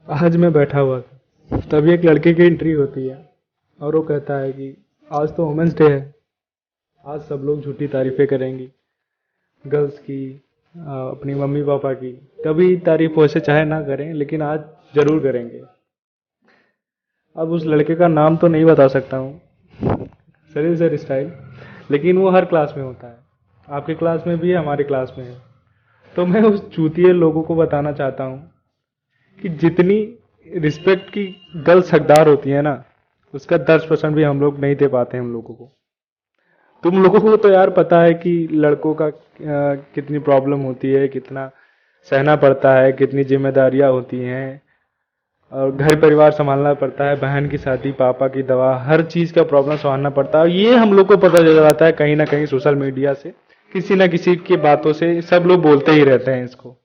आज मैं बैठा हुआ था, तभी एक लड़के की एंट्री होती है और वो कहता है कि आज तो वुमेन्स डे है। आज सब लोग झूठी तारीफें करेंगी, गर्ल्स की, अपनी मम्मी पापा की। कभी तारीफ वैसे चाहे ना करें, लेकिन आज जरूर करेंगे। अब उस लड़के का नाम तो नहीं बता सकता हूँ, सर सर स्टाइल, लेकिन वो हर क्लास में होता है। आपके क्लास में भी है, हमारे क्लास में है। तो मैं उस चूतिए लोगों को बताना चाहता हूँ कि जितनी रिस्पेक्ट की गर्ल्स हकदार होती है ना, उसका 10% भी हम लोग नहीं दे पाते हैं हम लोगों को। तुम लोगों को तो यार पता है कि लड़कों का कितनी प्रॉब्लम होती है, कितना सहना पड़ता है, कितनी जिम्मेदारियां होती हैं, और घर परिवार संभालना पड़ता है, बहन की शादी, पापा की दवा, हर चीज का प्रॉब्लम संभालना पड़ता है। ये हम लोग को पता चल जाता है कहीं ना कहीं सोशल मीडिया से, किसी ना किसी की बातों से। सब लोग बोलते ही रहते हैं इसको।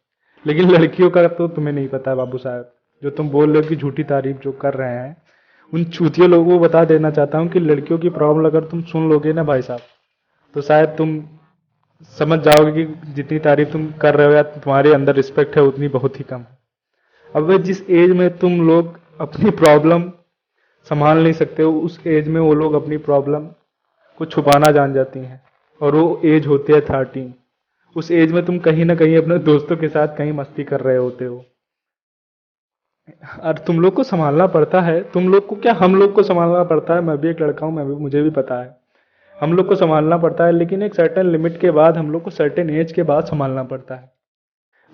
लेकिन लड़कियों का तो तुम्हें नहीं पता बाबू साहब। जो तुम बोल रहे हो कि झूठी तारीफ जो कर रहे हैं, उन चूतियों लोगों को बता देना चाहता हूँ कि लड़कियों की प्रॉब्लम अगर तुम सुन लोगे ना भाई साहब, तो शायद तुम समझ जाओगे कि जितनी तारीफ तुम कर रहे हो या तुम्हारे अंदर रिस्पेक्ट है, उतनी बहुत ही कम है। अब जिस एज में तुम लोग अपनी प्रॉब्लम संभाल नहीं सकते हो, उस एज में वो लोग अपनी प्रॉब्लम को छुपाना जान जाती हैं। और वो एज होती है 13। उस एज में तुम कहीं ना कहीं अपने दोस्तों के साथ कहीं मस्ती कर रहे होते हो, और तुम लोग को संभालना पड़ता है। तुम लोग को क्या, हम लोग को संभालना पड़ता है। मैं भी एक लड़का हूं, मैं भी, मुझे भी पता है हम लोग को संभालना पड़ता है। लेकिन एक सर्टेन लिमिट के बाद, हम लोग को सर्टेन एज के बाद संभालना पड़ता है।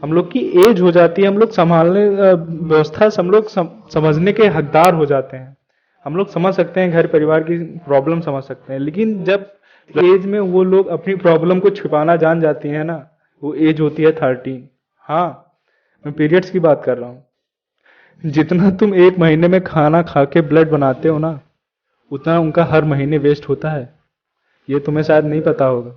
हम लोग की एज हो जाती है, हम लोग संभालने व्यवस्था हम लोग समझने के हकदार हो जाते हैं। हम लोग समझ सकते हैं, घर परिवार की प्रॉब्लम समझ सकते हैं। लेकिन जब एज में वो लोग अपनी प्रॉब्लम को छिपाना जान जाती है ना, वो एज होती है 13। हाँ, मैं पीरियड्स की बात कर रहा हूँ। जितना तुम एक महीने में खाना खा के ब्लड बनाते हो ना, उतना उनका हर महीने वेस्ट होता है। ये तुम्हें शायद नहीं पता होगा।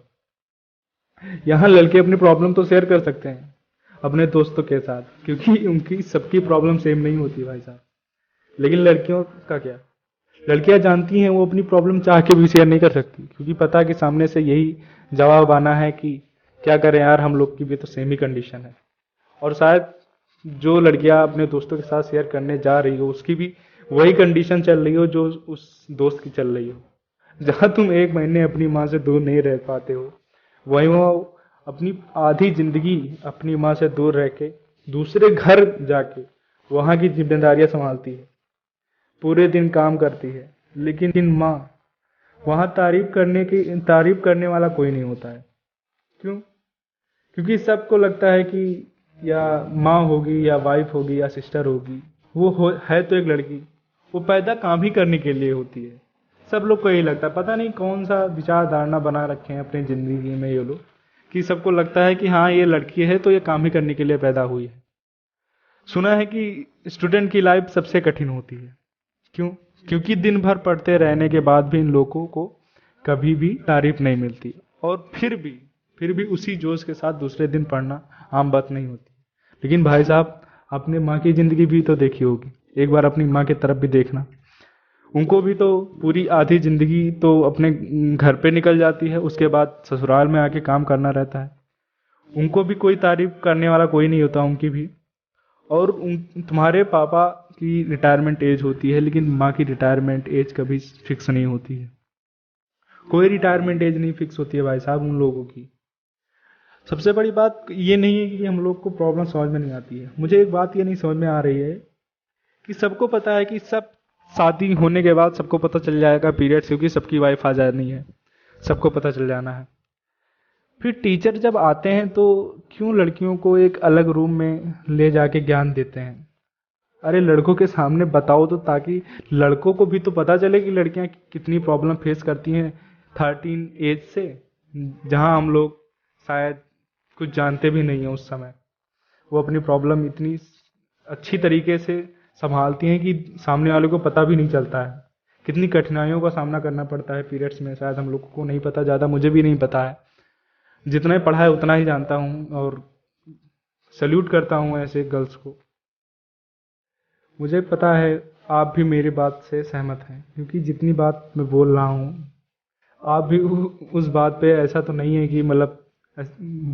यहाँ लड़के अपनी प्रॉब्लम तो शेयर कर सकते हैं अपने दोस्तों के साथ, क्योंकि उनकी सबकी प्रॉब्लम सेम नहीं होती भाई साहब। लेकिन लड़कियों का क्या, लड़कियां जानती हैं वो अपनी प्रॉब्लम चाह के भी शेयर नहीं कर सकती, क्योंकि पता है कि सामने से यही जवाब आना है कि क्या करें यार, हम लोग की भी तो सेम ही कंडीशन है। और शायद जो लड़कियां अपने दोस्तों के साथ शेयर करने जा रही हो, उसकी भी वही कंडीशन चल रही हो जो उस दोस्त की चल रही हो। जहां तुम एक महीने अपनी माँ से दूर नहीं रह पाते हो, वहीं वो अपनी आधी जिंदगी अपनी माँ से दूर रह के दूसरे घर जाके वहां की जिम्मेदारियां संभालती है, पूरे दिन काम करती है। लेकिन माँ, वहां तारीफ करने वाला कोई नहीं होता है। क्यों? क्योंकि सबको लगता है कि या माँ होगी या वाइफ होगी या सिस्टर होगी, है तो एक लड़की, वो पैदा काम ही करने के लिए होती है। सब लोग को यही लगता है। पता नहीं कौन सा विचार धारणा बना रखे हैं अपनी जिंदगी में ये लोग, कि सबको लगता है कि हाँ ये लड़की है तो ये काम ही करने के लिए पैदा हुई है। सुना है कि स्टूडेंट की लाइफ सबसे कठिन होती है। क्यों? क्योंकि दिन भर पढ़ते रहने के बाद भी इन लोगों को कभी भी तारीफ नहीं मिलती, और फिर भी उसी जोश के साथ दूसरे दिन पढ़ना आम बात नहीं होती। लेकिन भाई साहब, अपने माँ की जिंदगी भी तो देखी होगी। एक बार अपनी माँ की तरफ भी देखना। उनको भी तो पूरी आधी जिंदगी तो अपने घर पे निकल जाती है, उसके बाद ससुराल में आके काम करना रहता है। उनको भी कोई तारीफ करने वाला कोई नहीं होता, उनकी भी। और तुम्हारे पापा की रिटायरमेंट एज होती है, लेकिन माँ की रिटायरमेंट एज कभी फिक्स नहीं होती है। कोई रिटायरमेंट एज नहीं फिक्स होती है भाई साहब उन लोगों की। सबसे बड़ी बात ये नहीं है कि हम लोग को प्रॉब्लम समझ में नहीं आती है। मुझे एक बात ये नहीं समझ में आ रही है कि सबको पता है कि सब शादी होने के बाद सबको पता चल जाएगा पीरियड्स, क्योंकि सबकी वाइफ आ जानी है, सबको पता चल जाना है। फिर टीचर जब आते हैं तो क्यों लड़कियों को एक अलग रूम में ले जाके ज्ञान देते हैं? अरे लड़कों के सामने बताओ तो, ताकि लड़कों को भी तो पता चले कि लड़कियां कितनी प्रॉब्लम फेस करती हैं 13 एज से, जहां हम लोग शायद कुछ जानते भी नहीं है उस समय। वो अपनी प्रॉब्लम इतनी अच्छी तरीके से संभालती हैं कि सामने वाले को पता भी नहीं चलता है। कितनी कठिनाइयों का सामना करना पड़ता है पीरियड्स में, शायद हम लोगों को नहीं पता, ज़्यादा मुझे भी नहीं पता है। जितना ही पढ़ा है उतना ही जानता हूँ, और सल्यूट करता हूँ ऐसे गर्ल्स को। मुझे पता है आप भी मेरी बात से सहमत हैं, क्योंकि जितनी बात मैं बोल रहा हूँ, आप भी उस बात पे ऐसा तो नहीं है कि मतलब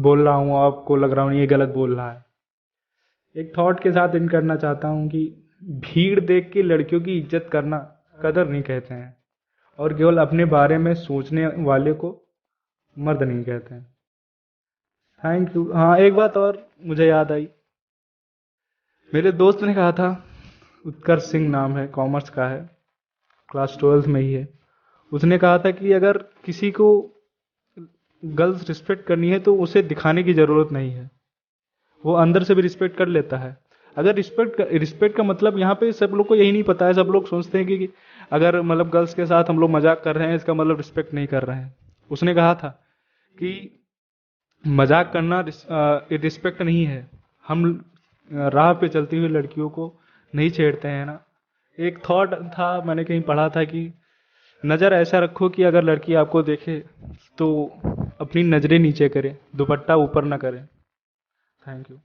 बोल रहा हूँ आपको लग रहा हूँ ये गलत बोल रहा है। एक थॉट के साथ इन करना चाहता हूँ कि भीड़ देख के लड़कियों की इज्जत करना कदर नहीं कहते हैं, और केवल अपने बारे में सोचने वाले को मर्द नहीं कहते हैं। Thank you. हाँ, एक बात और मुझे याद आई। मेरे दोस्त ने कहा था, उत्कर्ष सिंह नाम है, कॉमर्स का है, क्लास 12th में ही है। उसने कहा था कि अगर किसी को गर्ल्स रिस्पेक्ट करनी है तो उसे दिखाने की ज़रूरत नहीं है, वो अंदर से भी रिस्पेक्ट कर लेता है। अगर रिस्पेक्ट का मतलब यहाँ पे सब लोग को यही नहीं पता है। सब लोग सोचते हैं कि अगर मतलब गर्ल्स के साथ हम लोग मजाक कर रहे हैं इसका मतलब रिस्पेक्ट नहीं कर रहे हैं। उसने कहा था कि मजाक करना रिस्पेक्ट नहीं है। हम राह पे चलती हुई लड़कियों को नहीं छेड़ते हैं ना। एक थॉट था, मैंने कहीं पढ़ा था कि नज़र ऐसा रखो कि अगर लड़की आपको देखे तो अपनी नज़रें नीचे करे, दुपट्टा ऊपर ना करे। Thank you.